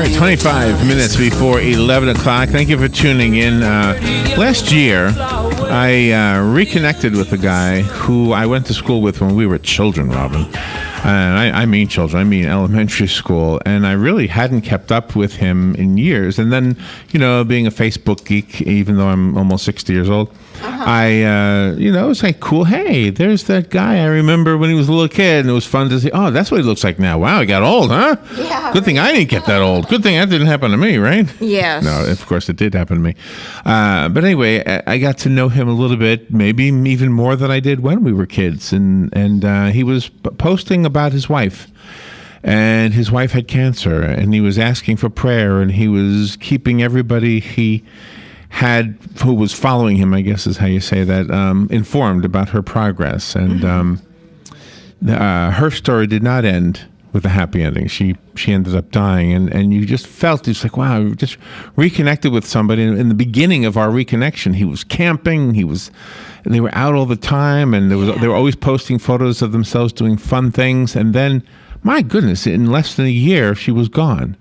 right, 25 minutes before 11 o'clock. Thank you for tuning in. Last year, I reconnected with a guy who I went to school with when we were children, Robin. And I mean children, I mean elementary school. And I really hadn't kept up with him in years. And then, being a Facebook geek, even though I'm almost 60 years old, I, it was like, cool. Hey, there's that guy I remember when he was a little kid. And it was fun to see, oh, that's what he looks like now. Wow, he got old, huh? Yeah. Good thing I didn't get that old. Good thing that didn't happen to me, right? Yes. No, of course it did happen to me. But anyway, I got to know him a little bit, maybe even more than I did when we were kids. And he was posting about his wife. And his wife had cancer, and he was asking for prayer, and he was keeping everybody he had, who was following him, I guess is how you say that, informed about her progress. And her story did not end with a happy ending. She ended up dying, and you just felt, it's like, wow, we just reconnected with somebody. In the beginning of our reconnection, he was camping, they were out all the time, and they were always posting photos of themselves doing fun things. And then, my goodness, in less than a year, she was gone.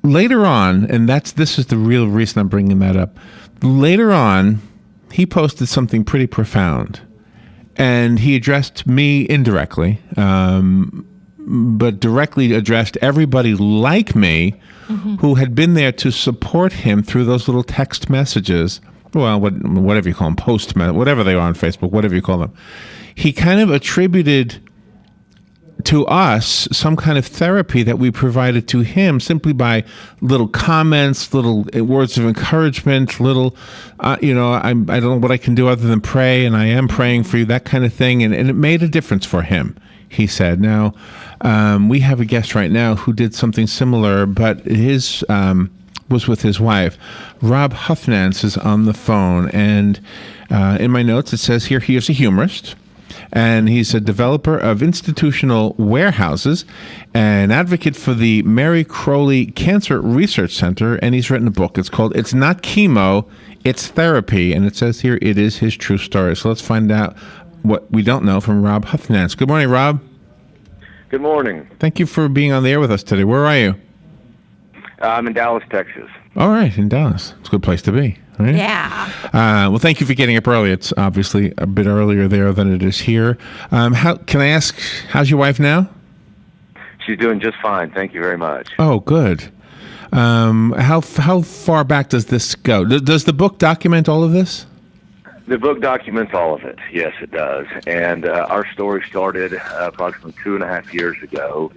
Later on, and this is the real reason I'm bringing that up. Later on, he posted something pretty profound. And he addressed me indirectly, but directly addressed everybody like me who had been there to support him through those little text messages. Well, whatever you call them, whatever they are on Facebook, whatever you call them. He kind of attributed to us some kind of therapy that we provided to him simply by little comments, little words of encouragement, little, I don't know what I can do other than pray, and I am praying for you, that kind of thing. And it made a difference for him, he said. Now, we have a guest right now who did something similar, but his was with his wife. Rob Huthnance is on the phone, and in my notes it says here he is a humorist. And he's a developer of institutional warehouses, an advocate for the Mary Crowley Cancer Research Center, and he's written a book. It's called It's Not Chemo, It's Therapy, and it says here it is his true story. So let's find out what we don't know from Rob Huthnance. Good morning, Rob. Good morning. Thank you for being on the air with us today. Where are you? I'm in Dallas, Texas. All right, in Dallas. It's a good place to be. Right? Yeah. Well, thank you for getting up early. It's obviously a bit earlier there than it is here. How can I ask, how's your wife now? She's doing just fine. Thank you very much. Oh, good. How far back does this go? Does the book document all of this? The book documents all of it. Yes, it does. And our story started approximately 2.5 years ago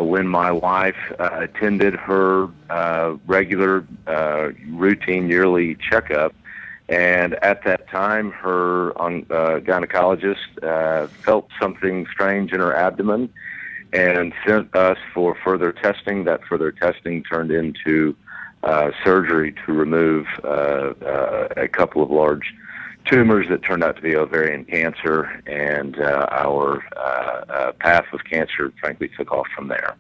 when my wife attended her regular routine yearly checkup. And at that time, her gynecologist felt something strange in her abdomen and sent us for further testing. That further testing turned into surgery to remove a couple of large tumors that turned out to be ovarian cancer, and our path with cancer, frankly, took off from there.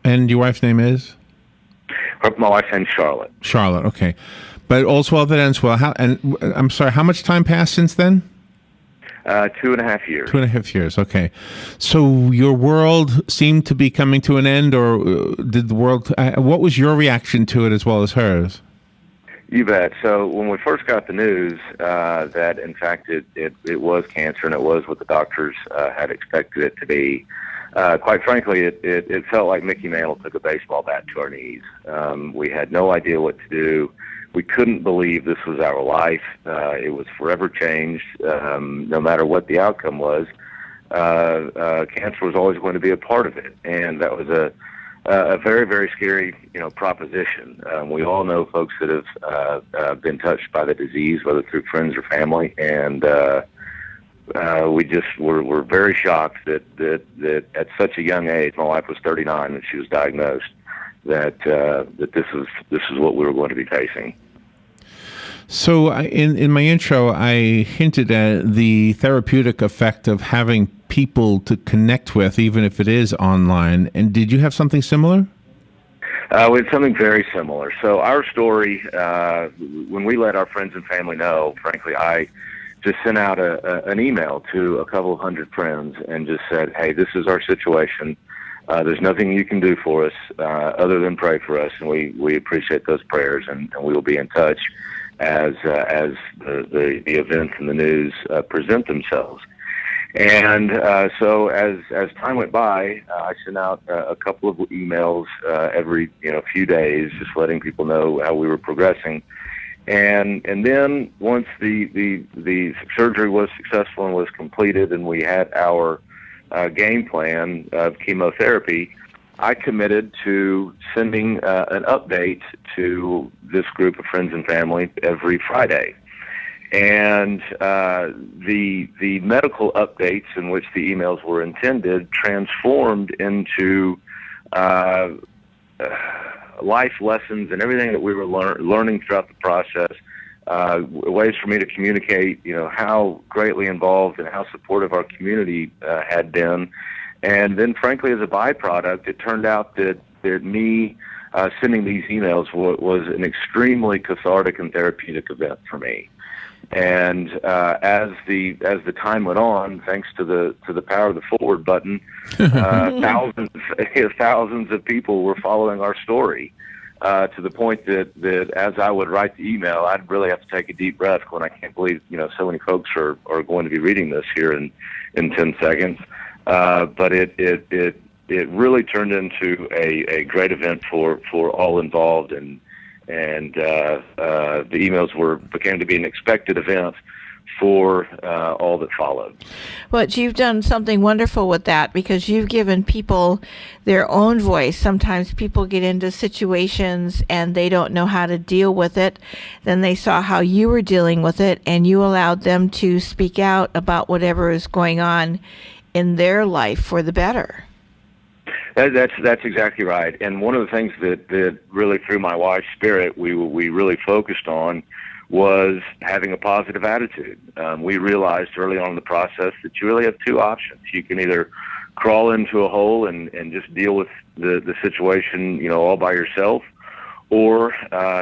And your wife's name is? My wife's name's Charlotte. Charlotte, okay. But all's well that ends well. I'm sorry, how much time passed since then? 2.5 years. 2.5 years, okay. So your world seemed to be coming to an end, or did the world... what was your reaction to it as well as hers? You bet. So when we first got the news that, in fact, it was cancer and it was what the doctors had expected it to be, quite frankly, it felt like Mickey Mantle took a baseball bat to our knees. We had no idea what to do. We couldn't believe this was our life. It was forever changed. No matter what the outcome was, cancer was always going to be a part of it. And that was a very, very scary, proposition. We all know folks that have been touched by the disease, whether through friends or family, and we just were very shocked that at such a young age, my wife was 39 when she was diagnosed, that this is what we were going to be facing. So in my intro, I hinted at the therapeutic effect of having people to connect with, even if it is online. And did you have something similar? We had something very similar. So our story, when we let our friends and family know, frankly, I just sent out an email to a couple of hundred friends and just said, hey, this is our situation. There's nothing you can do for us other than pray for us, and we appreciate those prayers, and we will be in touch as the events in the news present themselves. And so as time went by, I sent out a couple of emails every few days, just letting people know how we were progressing. And then once the surgery was successful and was completed, and we had our game plan of chemotherapy, I committed to sending an update to this group of friends and family every Friday. And the medical updates in which the emails were intended transformed into life lessons and everything that we were learning throughout the process, ways for me to communicate, how greatly involved and how supportive our community had been. And then, frankly, as a byproduct, it turned out that me sending these emails was an extremely cathartic and therapeutic event for me. And as the time went on, thanks to the power of the forward button, thousands of people were following our story, to the point that as I would write the email, I'd really have to take a deep breath when I can't believe so many folks are going to be reading this here in 10 seconds. But it really turned into a great event for all involved, and the emails became to be an expected event for all that followed. But you've done something wonderful with that, because you've given people their own voice. Sometimes people get into situations and they don't know how to deal with it. Then they saw how you were dealing with it, and you allowed them to speak out about whatever is going on in their life for the better. That's exactly right. And one of the things that really, through my wife's spirit, we really focused on was having a positive attitude. We realized early on in the process that you really have two options. You can either crawl into a hole and just deal with the situation, all by yourself, or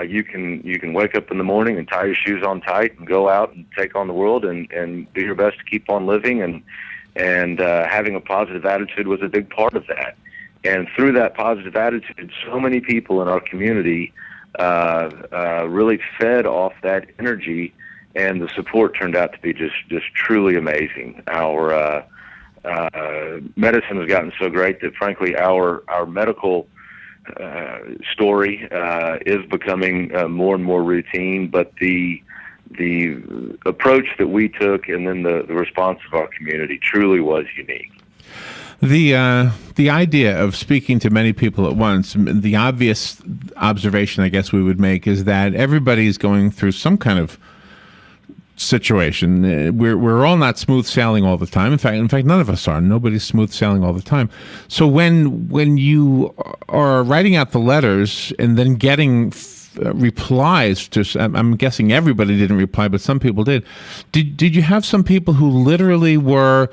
you can wake up in the morning and tie your shoes on tight and go out and take on the world and do your best to keep on living. And having a positive attitude was a big part of that. And through that positive attitude, so many people in our community really fed off that energy, and the support turned out to be just truly amazing. Our medicine has gotten so great that, frankly, our medical story is becoming more and more routine. But the approach that we took, and then the response of our community, truly was unique. The idea of speaking to many people at once, the obvious observation I guess we would make is that everybody's going through some kind of situation. We're all not smooth sailing all the time. In fact, none of us are. Nobody's smooth sailing all the time. So when you are writing out the letters and then getting replies to, I'm guessing everybody didn't reply, but some people did. Did you have some people who literally were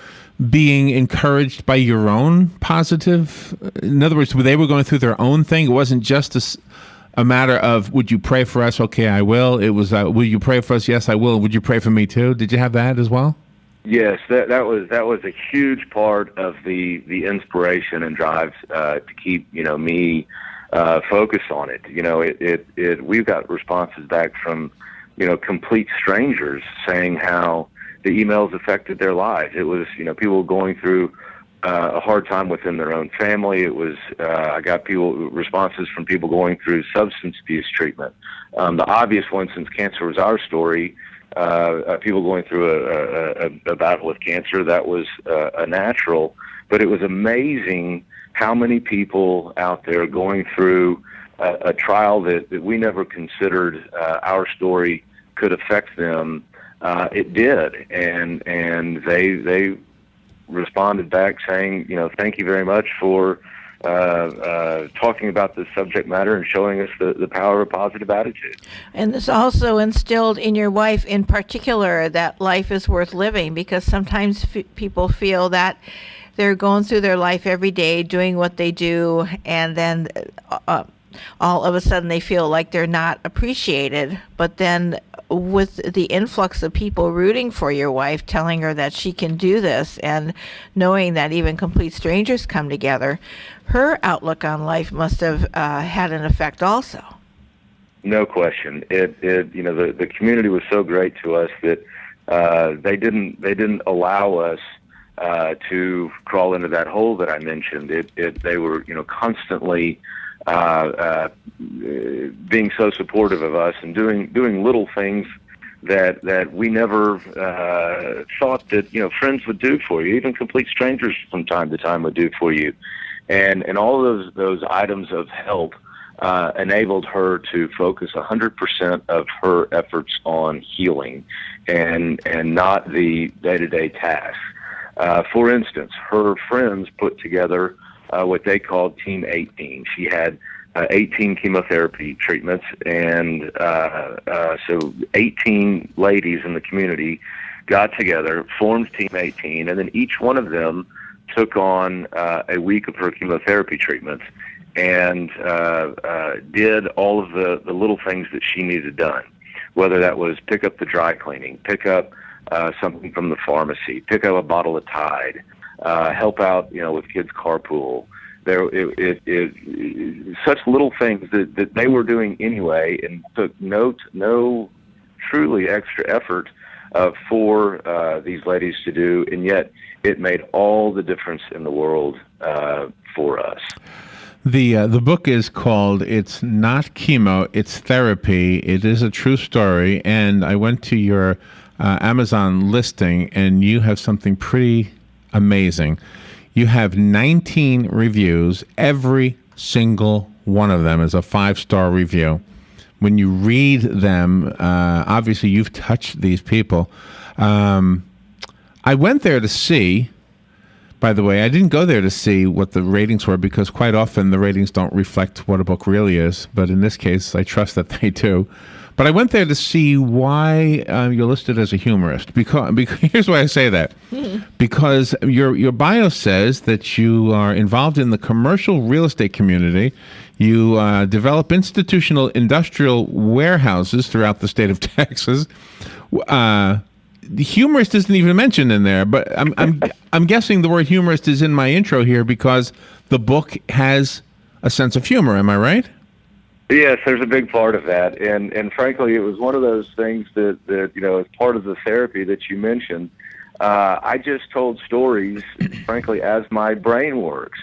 being encouraged by your own positive? In other words, they were going through their own thing. It wasn't just a matter of, would you pray for us? Okay, I will. It was, will you pray for us? Yes, I will. Would you pray for me too? Did you have that as well? Yes, that was a huge part of the inspiration and drive to keep me focused on it. We've got responses back from complete strangers saying how the emails affected their lives. It was people going through a hard time within their own family. It was I got responses from people going through substance abuse treatment. The obvious one, since cancer was our story, people going through a battle with cancer, that was a natural. But it was amazing how many people out there going through a trial that we never considered our story could affect them. It did, and they responded back saying, thank you very much for talking about this subject matter and showing us the power of positive attitude. And this also instilled in your wife in particular that life is worth living, because sometimes people feel that they're going through their life every day doing what they do, and then all of a sudden they feel like they're not appreciated. But then with the influx of people rooting for your wife, telling her that she can do this, and knowing that even complete strangers come together, her outlook on life must have had an effect also. No question. The community was so great to us that they didn't allow us to crawl into that hole that I mentioned. They were constantly being so supportive of us and doing little things that we never thought that friends would do for you. Even complete strangers from time to time would do for you, and all those items of help enabled her to focus 100% of her efforts on healing and not the day-to-day tasks. For instance, her friends put together what they called Team 18. She had 18 chemotherapy treatments, and so 18 ladies in the community got together, formed Team 18, and then each one of them took on a week of her chemotherapy treatments and did all of the little things that she needed done, whether that was pick up the dry cleaning, pick up something from the pharmacy, pick up a bottle of Tide, help out, with kids' carpool. Such little things that they were doing anyway, and took no truly extra effort for these ladies to do, and yet it made all the difference in the world for us. The book is called "It's Not Chemo, It's Therapy." It is a true story, and I went to your Amazon listing, and you have something pretty amazing. You have 19 reviews. Every single one of them is a 5-star review. When you read them, obviously you've touched these people. I went there to see, by the way, I didn't go there to see what the ratings were, because quite often the ratings don't reflect what a book really is. But in this case, I trust that they do. But I went there to see why you're listed as a humorist. Because here's why I say that. Because your bio says that you are involved in the commercial real estate community. You develop institutional industrial warehouses throughout the state of Texas. The humorist isn't even mentioned in there, but I'm guessing the word humorist is in my intro here because the book has a sense of humor. Am I right? Yes, there's a big part of that, and frankly, it was one of those things that as part of the therapy that you mentioned, I just told stories, frankly, as my brain works,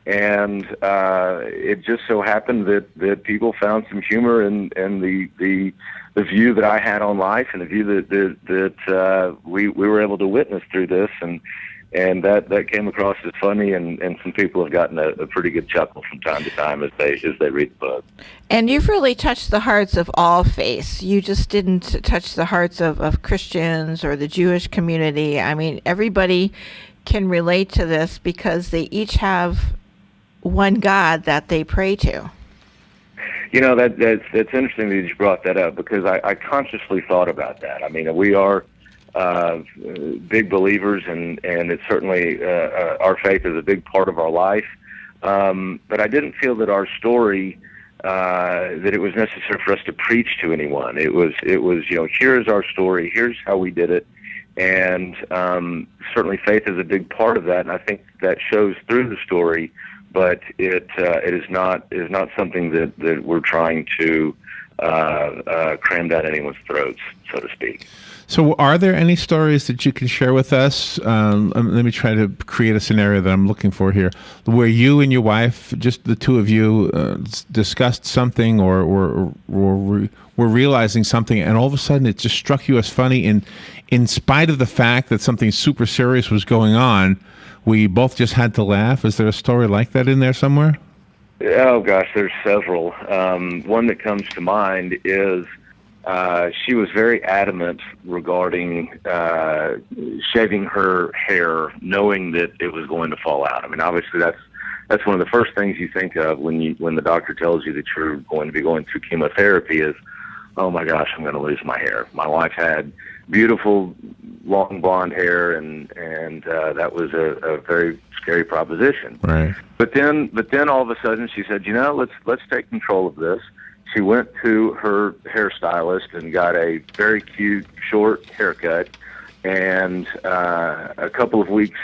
and it just so happened that people found some humor in the view that I had on life, and the view that we were able to witness through this, and that came across as funny, and some people have gotten a pretty good chuckle from time to time as they read the book. And you've really touched the hearts of all faiths. You just didn't touch the hearts of Christians or the Jewish community. I mean, everybody can relate to this because they each have one God that they pray to. That's interesting that you brought that up, because I consciously thought about that. I mean, we are big believers, and it's certainly our faith is a big part of our life. But I didn't feel that our story that it was necessary for us to preach to anyone. It was here's our story, here's how we did it, and certainly faith is a big part of that, and I think that shows through the story. But it is not something that we're trying to cram down anyone's throats, so to speak. So are there any stories that you can share with us? Let me try to create a scenario that I'm looking for here, where you and your wife, just the two of you, discussed something or were realizing something, and all of a sudden it just struck you as funny, and in spite of the fact that something super serious was going on, we both just had to laugh. Is there a story like that in there somewhere? Oh, gosh, there's several. One that comes to mind is she was very adamant regarding shaving her hair, knowing that it was going to fall out. I mean, obviously, that's one of the first things you think of when the doctor tells you that you're going to be going through chemotherapy is, oh, my gosh, I'm going to lose my hair. My wife had beautiful long blonde hair, and that was a very scary proposition. Right. But then all of a sudden she said, let's take control of this. She went to her hairstylist and got a very cute short haircut, and a couple of weeks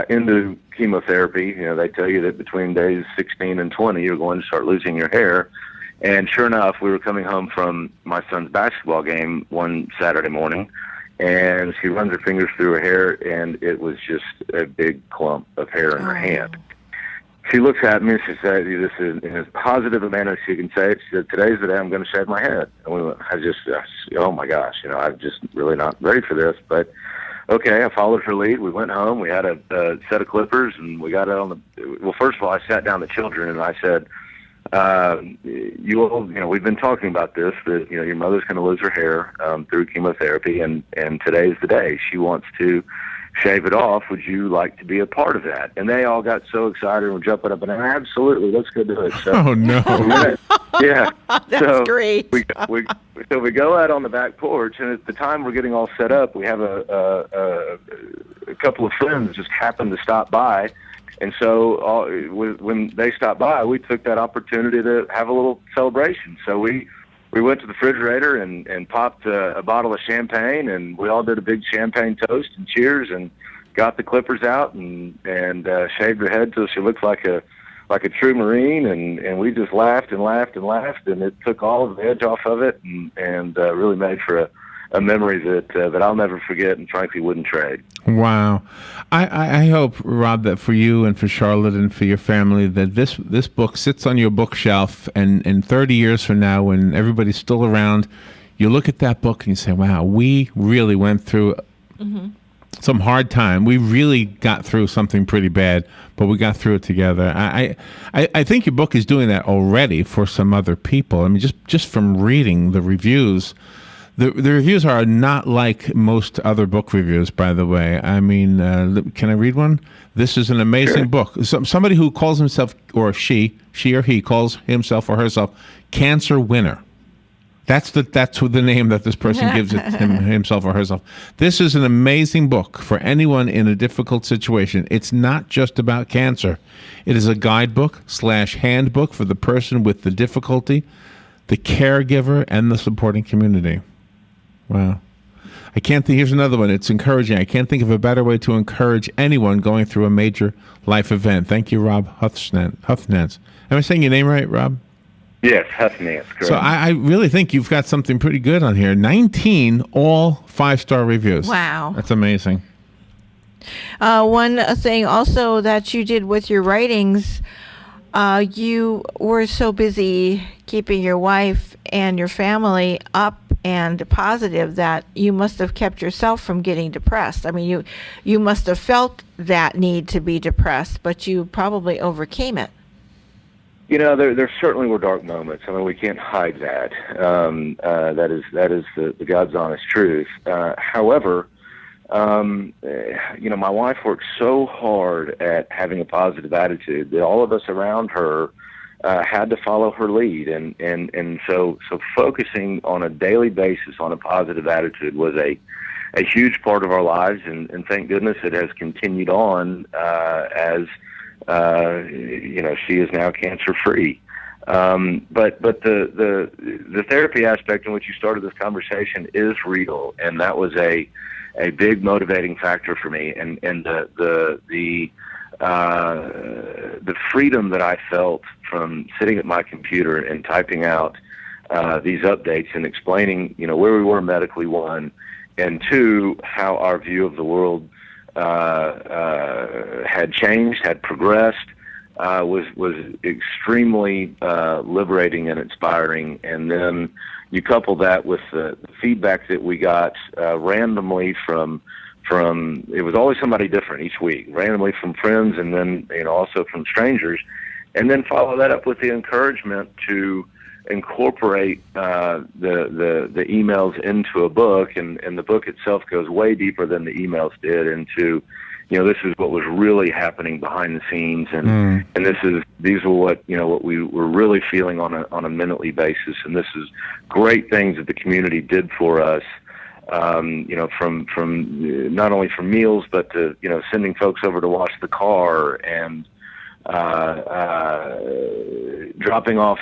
into chemotherapy, they tell you that between days 16 and 20 you're going to start losing your hair. And sure enough, we were coming home from my son's basketball game one Saturday morning, and she runs her fingers through her hair, and it was just a big clump of hair in her hand. She looks at me and she said, this is in as positive a manner as she can say it. She said, "Today's the day I'm going to shave my head." And oh my gosh, I'm just really not ready for this. But okay, I followed her lead. We went home. We had a set of clippers, and we got it on well, first of all, I sat down the children and I said, we've been talking about this, that, your mother's going to lose her hair through chemotherapy, and today's the day. She wants to shave it off. Would you like to be a part of that? And they all got so excited and were jumping up and down. Absolutely, let's go do it. So, oh no! Yeah, that's great. So we go out on the back porch, and at the time we're getting all set up, we have a couple of friends just happened to stop by. And so when they stopped by, we took that opportunity to have a little celebration. So we went to the refrigerator and popped a bottle of champagne, and we all did a big champagne toast and cheers, and got the clippers out and shaved her head till she looked like a true Marine, and we just laughed and laughed and laughed, and it took all of the edge off of it, and really made for a memory that I'll never forget and frankly wouldn't trade. Wow. I hope, Rob, that for you and for Charlotte and for your family, that this book sits on your bookshelf, and 30 years from now, when everybody's still around, you look at that book and you say, wow, we really went through some hard time. We really got through something pretty bad, but we got through it together. I think your book is doing that already for some other people. I mean, just from reading the reviews, the reviews are not like most other book reviews, by the way. I mean, can I read one? This is an amazing book. Somebody who calls himself, or she or he calls himself or herself, cancer winner. That's the name that this person gives it himself or herself. This is an amazing book for anyone in a difficult situation. It's not just about cancer. It is a guidebook / handbook for the person with the difficulty, the caregiver, and the supporting community. Wow. Here's another one. It's encouraging. I can't think of a better way to encourage anyone going through a major life event. Thank you, Rob Huthnance. Am I saying your name right, Rob? Yes, Huthnance, correct. So I really think you've got something pretty good on here. 19 all 5-star reviews. Wow. That's amazing. One thing also that you did with your writings, you were so busy keeping your wife and your family up and positive that you must have kept yourself from getting depressed. I mean, you must have felt that need to be depressed, but you probably overcame it. There certainly were dark moments. I mean, we can't hide that. That is the God's honest truth. However, my wife worked so hard at having a positive attitude that all of us around her had to follow her lead, and so focusing on a daily basis on a positive attitude was a huge part of our lives, and thank goodness it has continued on as she is now cancer free. But the therapy aspect in which you started this conversation is real, and that was a big motivating factor for me, and the freedom that I felt from sitting at my computer and typing out these updates and explaining, where we were medically, one, and two, how our view of the world had changed, had progressed, was extremely liberating and inspiring. And then you couple that with the feedback that we got randomly from it was always somebody different each week, randomly from friends, and then also from strangers, and then follow that up with the encouragement to incorporate the emails into a book, and the book itself goes way deeper than the emails did into this is what was really happening behind the scenes, and these were what we were really feeling on a minutely basis, and this is great things that the community did for us from not only for meals, but to, sending folks over to wash the car and dropping off,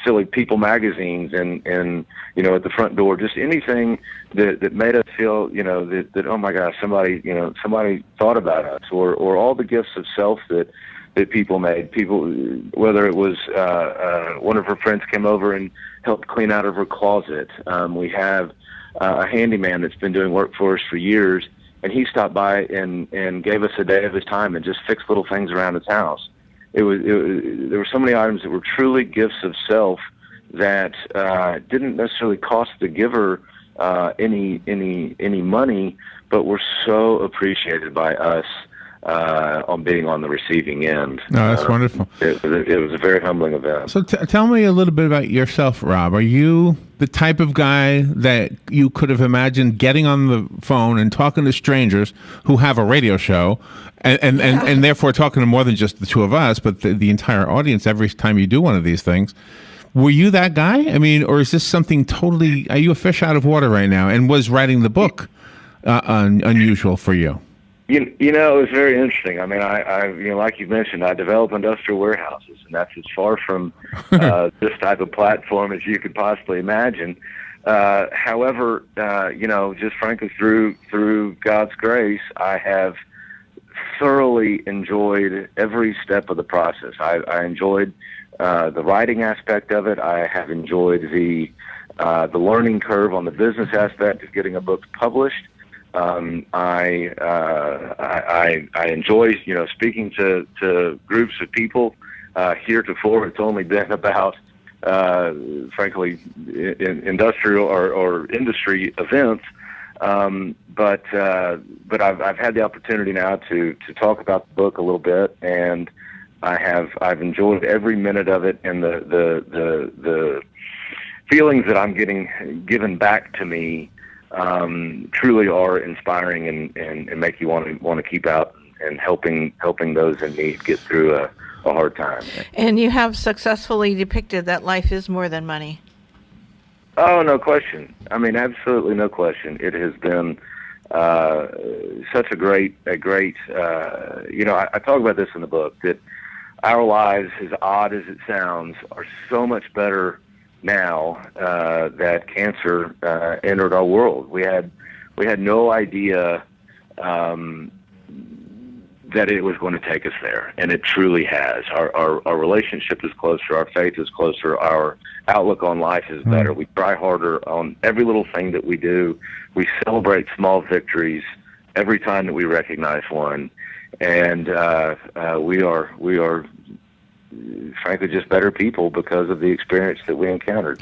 silly People magazines and at the front door, just anything that made us feel, that oh my gosh, somebody thought about us, or all the gifts of self that people made. People, whether it was one of her friends came over and helped clean out of her closet. We have a handyman that's been doing work for us for years, and he stopped by and gave us a day of his time and just fixed little things around his house. There were so many items that were truly gifts of self that didn't necessarily cost the giver any money, but were so appreciated by us on being on the receiving end. No, that's wonderful. It was a very humbling event. So tell me a little bit about yourself, Rob. Are you the type of guy that you could have imagined getting on the phone and talking to strangers who have a radio show and therefore talking to more than just the two of us, but the entire audience every time you do one of these things? Were you that guy? I mean, or is this something totally, are you a fish out of water right now? And was writing the book unusual for you? It was very interesting. I mean, I like you mentioned, I develop industrial warehouses, and that's as far from this type of platform as you could possibly imagine. However, just frankly, through God's grace, I have thoroughly enjoyed every step of the process. I enjoyed the writing aspect of it. I have enjoyed the learning curve on the business aspect of getting a book published. I enjoy, speaking to groups of people. Heretofore, it's only been about, frankly, industrial or industry events. But I've had the opportunity now to talk about the book a little bit, and I've enjoyed every minute of it, and the feelings that I'm getting given back to me truly are inspiring and make you want to keep out and helping those in need get through a hard time. And you have successfully depicted that life is more than money. Oh, no question. I mean, absolutely no question. It has been such a great. I talk about this in the book, that our lives, as odd as it sounds, are so much better now that cancer entered our world. We had no idea that it was going to take us there, and it truly has. Our relationship is closer, our faith is closer, our outlook on life is better. We try harder on every little thing that we do. We celebrate small victories every time that we recognize one, and we are frankly just better people because of the experience that we encountered.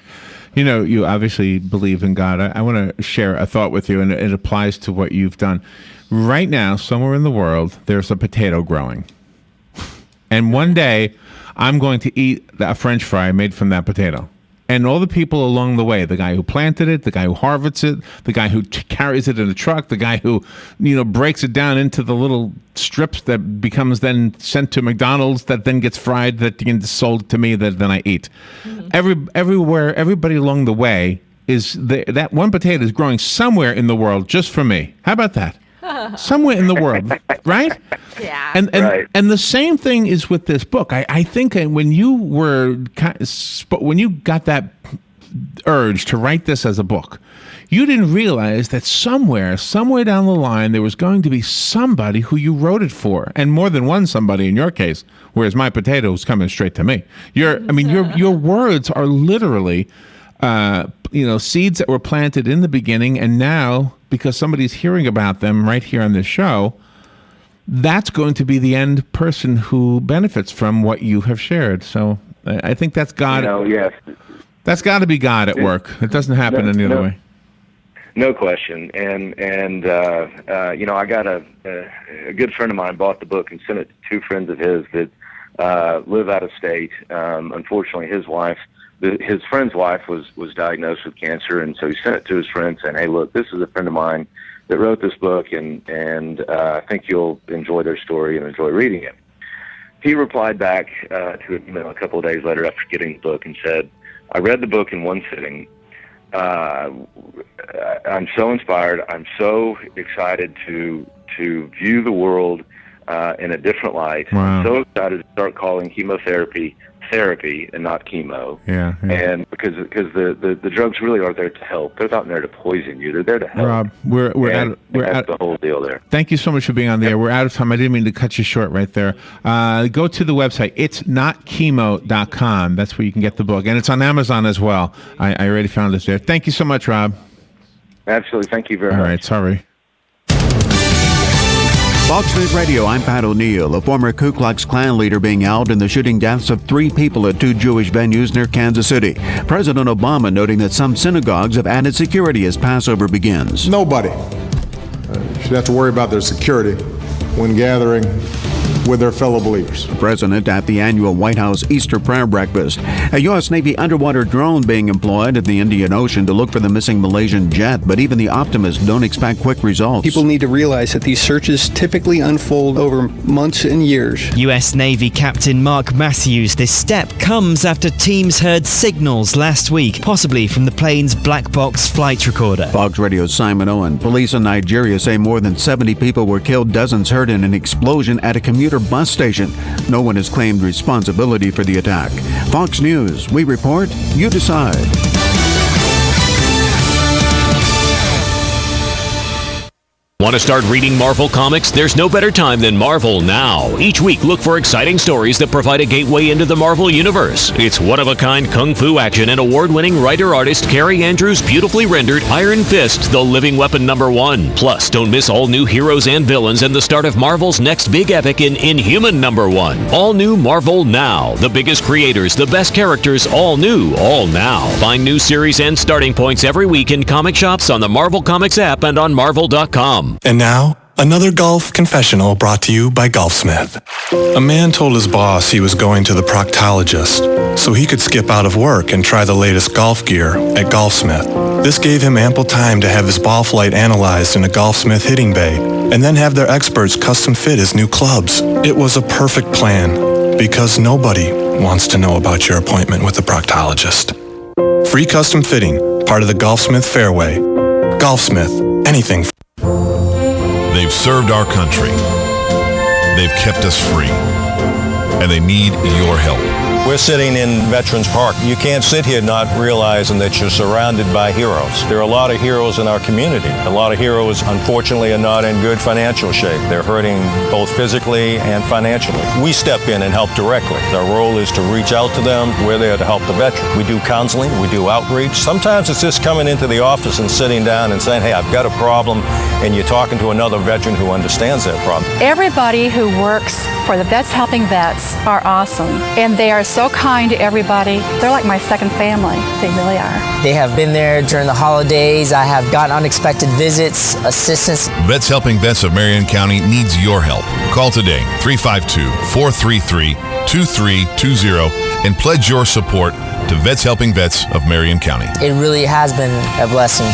You obviously believe in God. I want to share a thought with you, and it applies to what you've done. Right now, somewhere in the world, there's a potato growing. And one day, I'm going to eat a French fry made from that potato. And all the people along the way, the guy who planted it, the guy who harvests it, the guy who carries it in a truck, the guy who, breaks it down into the little strips that becomes then sent to McDonald's, that then gets fried, that gets sold to me, that then I eat. Mm-hmm. Everywhere, everybody along the way that one potato is growing somewhere in the world just for me. How about that? Somewhere in the world, right? Yeah. And the same thing is with this book. I think when you got that urge to write this as a book, you didn't realize that somewhere down the line, there was going to be somebody who you wrote it for, and more than one somebody in your case. Whereas my potato is coming straight to me. Your words are literally, seeds that were planted in the beginning, and now, because somebody's hearing about them right here on this show, that's going to be the end person who benefits from what you have shared. So I think that's God. Yes. That's got to be God at work. It doesn't happen any other way. No question. And I got a good friend of mine bought the book and sent it to two friends of his that live out of state. Unfortunately, his friend's wife was diagnosed with cancer, and so he sent it to his friend saying, "Hey, look, this is a friend of mine that wrote this book, and I think you'll enjoy their story and enjoy reading it." He replied back to an email a couple of days later after getting the book and said, "I read the book in one sitting. I'm so inspired. I'm so excited to view the world in a different light. Wow. I'm so excited to start calling chemotherapy therapy and not chemo. Yeah. And because the drugs really are there to help. They're not there to poison you. They're there to help. Rob, that's the whole deal there. Thank you so much for being on the air. We're out of time. I didn't mean to cut you short right there. Go to the website. It's notchemo.com. That's where you can get the book. And it's on Amazon as well. I already found it there. Thank you so much, Rob. Absolutely. Thank you very much. All right. Sorry. Fox News Radio, I'm Pat O'Neill. A former Ku Klux Klan leader being held in the shooting deaths of 3 people at 2 Jewish venues near Kansas City. President Obama noting that some synagogues have added security as Passover begins. Nobody should have to worry about their security when gathering with their fellow believers. The president at the annual White House Easter prayer breakfast. A U.S. Navy underwater drone being employed at the Indian Ocean to look for the missing Malaysian jet, but even the optimists don't expect quick results. People need to realize that these searches typically unfold over months and years. U.S. Navy Captain Mark Matthews. This step comes after teams heard signals last week, possibly from the plane's black box flight recorder. Fox Radio's Simon Owen. Police in Nigeria say more than 70 people were killed, dozens hurt in an explosion at a commuter bus station. No one has claimed responsibility for the attack. Fox News, we report, you decide. Want to start reading Marvel Comics? There's no better time than Marvel Now. Each week, look for exciting stories that provide a gateway into the Marvel Universe. It's one-of-a-kind kung fu action and award-winning writer-artist Carrie Andrews' beautifully rendered Iron Fist, the living weapon #1. Plus, don't miss all new heroes and villains and the start of Marvel's next big epic in Inhuman #1. All new Marvel Now. The biggest creators, the best characters, all new, all now. Find new series and starting points every week in comic shops, on the Marvel Comics app, and on Marvel.com. And now, another golf confessional brought to you by Golfsmith. A man told his boss he was going to the proctologist so he could skip out of work and try the latest golf gear at Golfsmith. This gave him ample time to have his ball flight analyzed in a Golfsmith hitting bay and then have their experts custom fit his new clubs. It was a perfect plan because nobody wants to know about your appointment with the proctologist. Free custom fitting, part of the Golfsmith Fairway. Golfsmith, anything. They've served our country. They've kept us free. And they need your help. We're sitting in Veterans Park. You can't sit here not realizing that you're surrounded by heroes. There are a lot of heroes in our community. A lot of heroes, unfortunately, are not in good financial shape. They're hurting both physically and financially. We step in and help directly. Our role is to reach out to them. We're there to help the veteran. We do counseling. We do outreach. Sometimes it's just coming into the office and sitting down and saying, hey, I've got a problem, and you're talking to another veteran who understands that problem. Everybody who works for the Vets Helping Vets are awesome, and they are so kind to everybody. They're like my second family. They really are. They have been there during the holidays. I have gotten unexpected visits, assistance. Vets Helping Vets of Marion County needs your help. Call today, 352-433-2320, and pledge your support to Vets Helping Vets of Marion County. It really has been a blessing.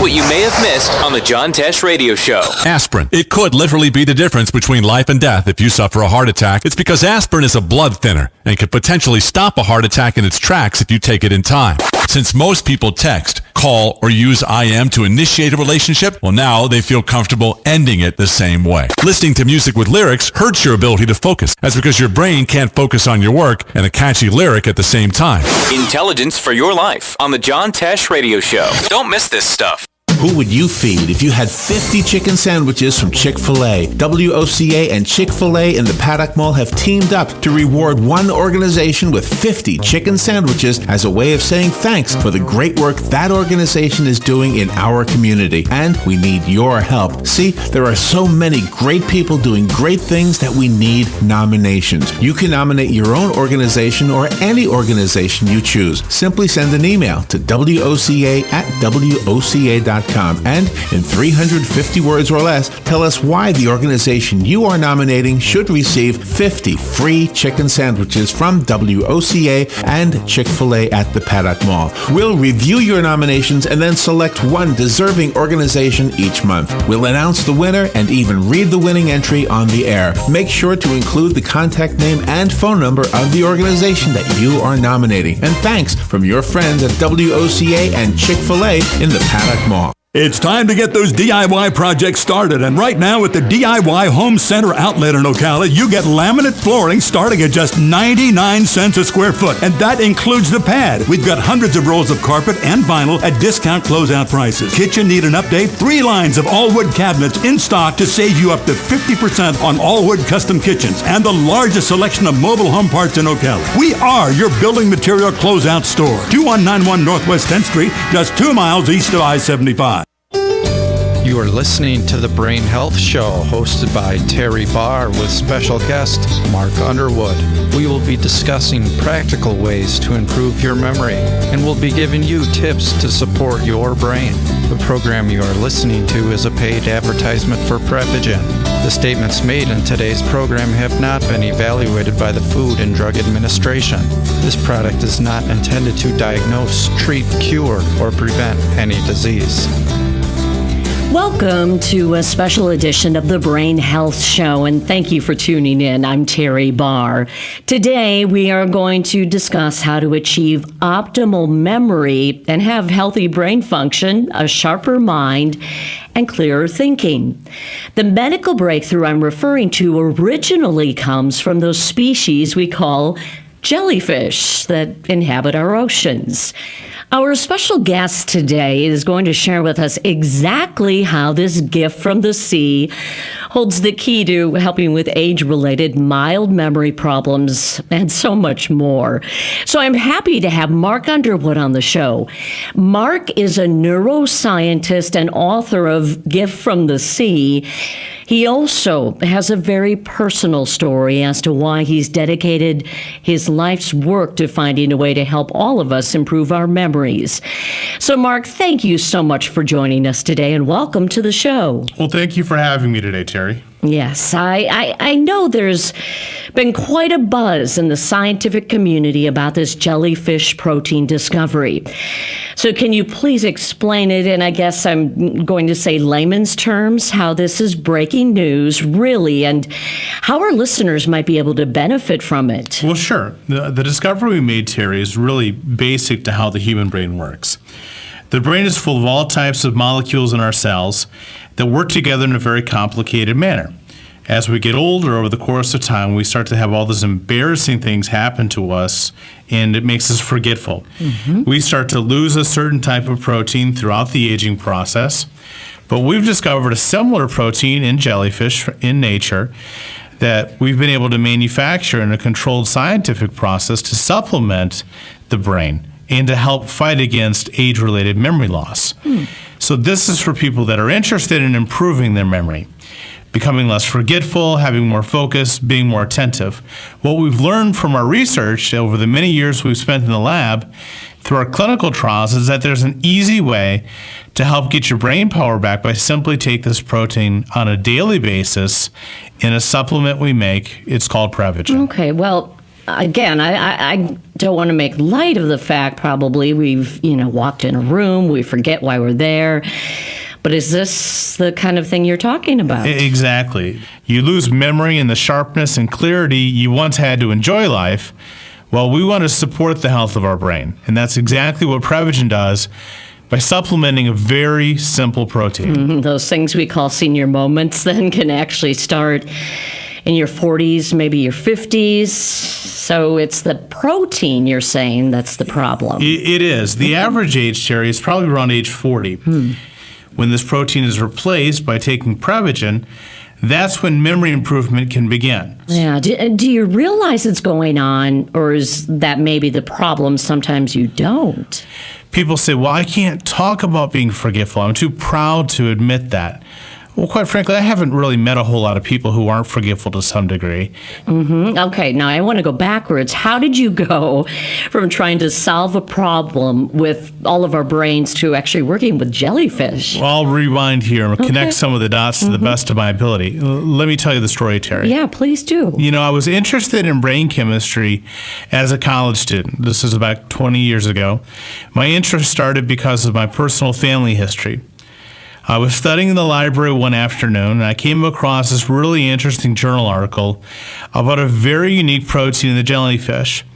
What you may have missed on the John Tesh Radio Show. Aspirin. It could literally be the difference between life and death if you suffer a heart attack. It's because aspirin is a blood thinner and can potentially stop a heart attack in its tracks if you take it in time. Since most people text, call, or use IM to initiate a relationship, well, now they feel comfortable ending it the same way. Listening to music with lyrics hurts your ability to focus. That's because your brain can't focus on your work and a catchy lyric at the same time. Intelligence for your life on the John Tesh Radio Show. Don't miss this stuff. Who would you feed if you had 50 chicken sandwiches from Chick-fil-A? WOCA and Chick-fil-A in the Paddock Mall have teamed up to reward one organization with 50 chicken sandwiches as a way of saying thanks for the great work that organization is doing in our community. And we need your help. See, there are so many great people doing great things that we need nominations. You can nominate your own organization or any organization you choose. Simply send an email to WOCA@WOCA.com. gmail.com. And in 350 words or less, tell us why the organization you are nominating should receive 50 free chicken sandwiches from WOCA and Chick-fil-A at the Paddock Mall. We'll review your nominations and then select one deserving organization each month. We'll announce the winner and even read the winning entry on the air. Make sure to include the contact name and phone number of the organization that you are nominating. And thanks from your friends at WOCA and Chick-fil-A in the Paddock Mall. It's time to get those DIY projects started, and right now at the DIY Home Center outlet in Ocala, you get laminate flooring starting at just 99 cents a square foot, and that includes the pad. We've got hundreds of rolls of carpet and vinyl at discount closeout prices. Kitchen need an update? 3 lines of all-wood cabinets in stock to save you up to 50% on all-wood custom kitchens, and the largest selection of mobile home parts in Ocala. We are your building material closeout store. 2191 Northwest 10th Street, just 2 miles east of I-75. You are listening to The Brain Health Show, hosted by Terry Barr with special guest Mark Underwood. We will be discussing practical ways to improve your memory, and we'll be giving you tips to support your brain. The program you are listening to is a paid advertisement for Prevagen. The statements made in today's program have not been evaluated by the Food and Drug Administration. This product is not intended to diagnose, treat, cure, or prevent any disease. Welcome to a special edition of the Brain Health Show, and thank you for tuning in. I'm Terry Barr. Today, we are going to discuss how to achieve optimal memory and have healthy brain function, a sharper mind, and clearer thinking. The medical breakthrough I'm referring to originally comes from those species we call jellyfish that inhabit our oceans. Our special guest today is going to share with us exactly how this gift from the sea holds the key to helping with age-related mild memory problems and so much more. So I'm happy to have Mark Underwood on the show. Mark is a neuroscientist and author of Gift from the Sea. He also has a very personal story as to why he's dedicated his life's work to finding a way to help all of us improve our memories. So, Mark, thank you so much for joining us today, and welcome to the show. Well, thank you for having me today, Terry. Yes, I know there's been quite a buzz in the scientific community about this jellyfish protein discovery. So can you please explain it, and I guess I'm going to say layman's terms, how this is breaking news, really, and how our listeners might be able to benefit from it? Well, sure. The discovery we made, Terry, is really basic to how the human brain works. The brain is full of all types of molecules in our cells that work together in a very complicated manner. As we get older over the course of time, we start to have all these embarrassing things happen to us, and it makes us forgetful. Mm-hmm. We start to lose a certain type of protein throughout the aging process, but we've discovered a similar protein in jellyfish in nature that we've been able to manufacture in a controlled scientific process to supplement the brain and to help fight against age-related memory loss. So this is for people that are interested in improving their memory, becoming less forgetful, having more focus, being more attentive. What we've learned from our research over the many years we've spent in the lab through our clinical trials is that there's an easy way to help get your brain power back by simply take this protein on a daily basis in a supplement we make. It's called Prevagen. Okay, well, again, I don't want to make light of the fact probably we've, walked in a room, we forget why we're there. But is this the kind of thing you're talking about? Exactly. You lose memory and the sharpness and clarity you once had to enjoy life. Well, we want to support the health of our brain. And that's exactly what Prevagen does by supplementing a very simple protein. Mm-hmm. Those things we call senior moments then can actually start in your 40s, maybe your 50s. So it's the protein you're saying that's the problem. It is. The average age, Terry, is probably around age 40. When this protein is replaced by taking Prevagen, that's when memory improvement can begin. Yeah. Do you realize it's going on, or is that maybe the problem? Sometimes you don't. People say, well, I can't talk about being forgetful. I'm too proud to admit that. Well, quite frankly, I haven't really met a whole lot of people who aren't forgetful to some degree. Okay, now I want to go backwards. How did you go from trying to solve a problem with all of our brains to actually working with jellyfish? Well, I'll rewind here and connect some of the dots to the best of my ability. Let me tell you the story, Terry. Yeah, please do. You know, I was interested in brain chemistry as a college student. This is about 20 years ago. My interest started because of my personal family history. I was studying in the library one afternoon, and I came across this really interesting journal article about a very unique protein in the jellyfish.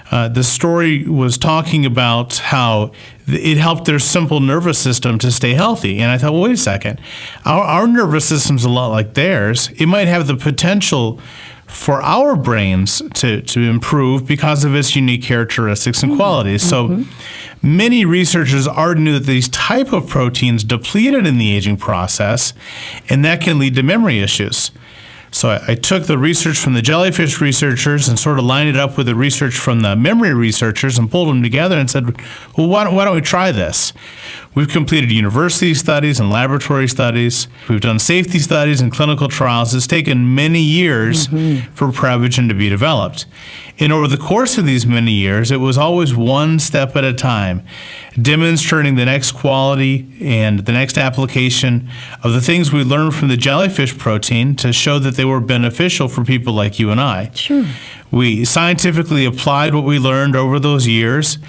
The story was talking about how it helped their simple nervous system to stay healthy. And I thought, well, wait a second. Our nervous system's a lot like theirs. It might have the potential for our brains to improve because of its unique characteristics and qualities. So many researchers already knew that these type of proteins depleted in the aging process, and that can lead to memory issues. So I took the research from the jellyfish researchers and sort of lined it up with the research from the memory researchers and pulled them together and said, well, why don't we try this? We've completed university studies and laboratory studies. We've done safety studies and clinical trials. It's taken many years for Prevagen to be developed. And over the course of these many years, it was always one step at a time, demonstrating the next quality and the next application of the things we learned from the jellyfish protein to show that they were beneficial for people like you and I. Sure. We scientifically applied what we learned over those years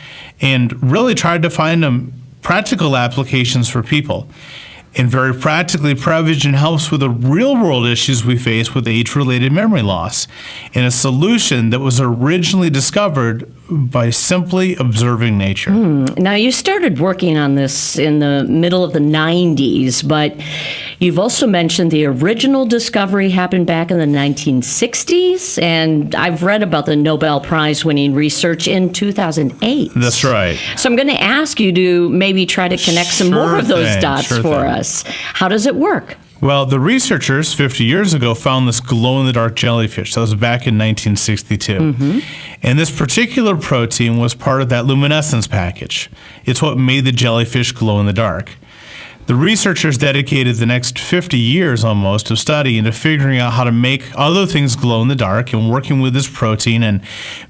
and really tried to find them practical applications for people. And very practically, Prevagen helps with the real-world issues we face with age-related memory loss, in a solution that was originally discovered by simply observing nature. Now, you started working on this in the middle of the 90s, but you've also mentioned the original discovery happened back in the 1960s, and I've read about the Nobel Prize-winning research in 2008. That's right. So I'm going to ask you to maybe try to connect some more of those dots for us. How does it work? Well, the researchers 50 years ago found this glow-in-the-dark jellyfish. That was back in 1962. And this particular protein was part of that luminescence package. It's what made the jellyfish glow in the dark. The researchers dedicated the next 50 years almost of study into figuring out how to make other things glow in the dark and working with this protein and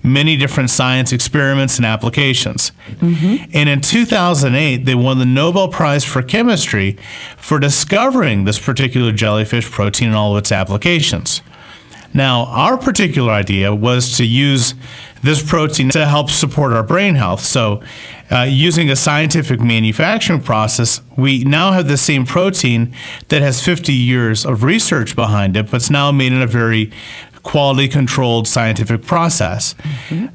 many different science experiments and applications. And in 2008, they won the Nobel Prize for Chemistry for discovering this particular jellyfish protein and all of its applications. Now, our particular idea was to use this protein to help support our brain health. So using a scientific manufacturing process, we now have the same protein that has 50 years of research behind it, but it's now made in a very quality-controlled scientific process.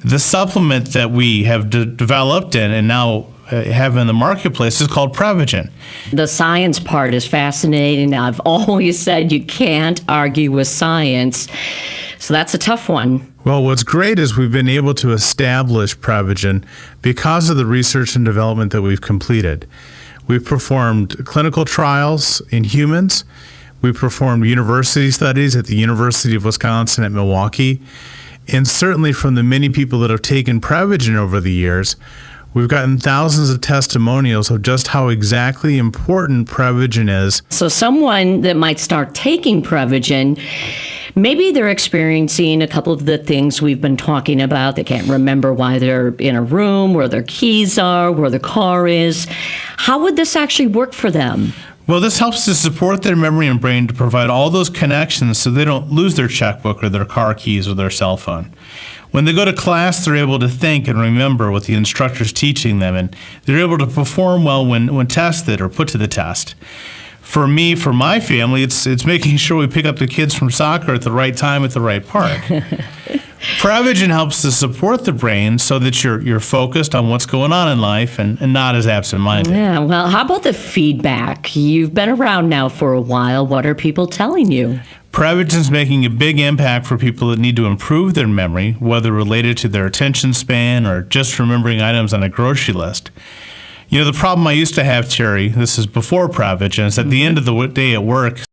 The supplement that we have developed and now have in the marketplace is called Prevagen. The science part is fascinating. I've always said you can't argue with science, so that's a tough one. Well, what's great is we've been able to establish Prevagen because of the research and development that we've completed. We've performed clinical trials in humans. We've performed university studies at the University of Wisconsin at Milwaukee. And certainly from the many people that have taken Prevagen over the years, we've gotten thousands of testimonials of just how exactly important Prevagen is. So someone that might start taking Prevagen, maybe they're experiencing a couple of the things we've been talking about. They can't remember why they're in a room, where their keys are, where the car is. How would this actually work for them? Well, this helps to support their memory and brain to provide all those connections so they don't lose their checkbook or their car keys or their cell phone. When they go to class, they're able to think and remember what the instructor's teaching them, and they're able to perform well when tested or put to the test. For me, for my family, it's making sure we pick up the kids from soccer at the right time at the right park. Prevagen helps to support the brain so that you're focused on what's going on in life and not as absent-minded. Yeah, well, how about the feedback? You've been around now for a while. What are people telling you? Prevagen's making a big impact for people that need to improve their memory, whether related to their attention span or just remembering items on a grocery list. You know, the problem I used to have, Terry, this is before Prevagen, is at the end of the day at work,